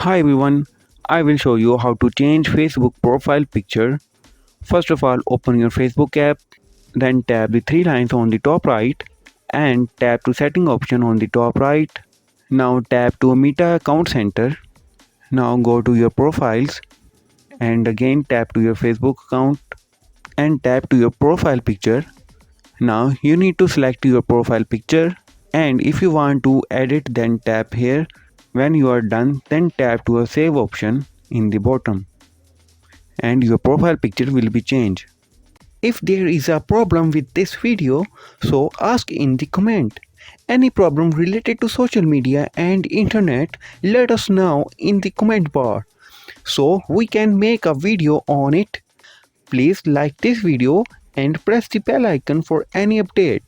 Hi everyone, I will show you how to change Facebook profile picture. First of all, open your Facebook app, then tap the three lines on the top right and tap to setting option on the top right. Now tap to Meta account center. Now go to your profiles and again tap to your Facebook account and tap to your profile picture. Now you need to select your profile picture and if you want to edit then tap here. When you are done then tap to a save option in the bottom and your profile picture will be changed. If there is a problem with this video, so ask in the comment. Any problem related to social media and internet, let us know in the comment bar so we can make a video on it. Please like this video and press the bell icon for any update.